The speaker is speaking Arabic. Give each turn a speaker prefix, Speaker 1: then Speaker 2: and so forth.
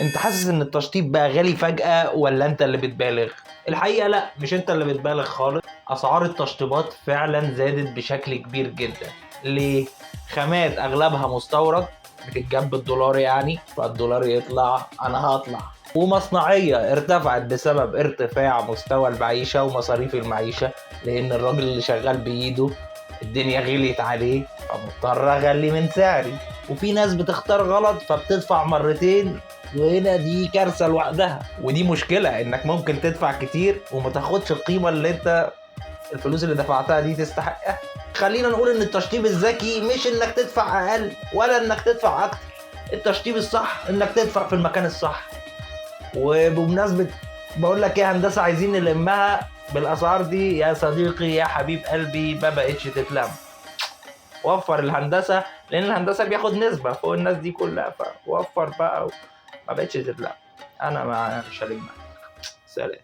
Speaker 1: انت حاسس ان التشطيب بقى غالي فجأة ولا انت اللي بتبالغ؟ الحقيقة لا، مش انت اللي بتبالغ خالص. اسعار التشطيبات فعلا زادت بشكل كبير جدا. ليه؟ خامات اغلبها مستورد، بتتجاب بالدولار يعني، فالدولار يطلع انا هطلع. ومصنعية ارتفعت بسبب ارتفاع مستوى المعيشة ومصاريف المعيشة، لان الراجل اللي شغال بايده الدنيا غليت عليه فمضطر اغلي من سعري. وفي ناس بتختار غلط فبتدفع مرتين، وهنا دي كارثه لوحدها. ودي مشكله انك ممكن تدفع كتير وما تاخدش القيمه اللي انت الفلوس اللي دفعتها دي تستحقها. خلينا نقول ان التشطيب الذكي مش انك تدفع اقل ولا انك تدفع اكتر. التشطيب الصح انك تدفع في المكان الصح. وبمناسبه بقول لك ايه، هندسه عايزين نلمها بالاسعار دي يا صديقي يا حبيب قلبي، ما بقتش تتلم. وفر الهندسه، لان الهندسه بياخد نسبه فوق الناس دي كلها، فوفر بقى. ما بقتش تتلم. انا مش هلم. سلام.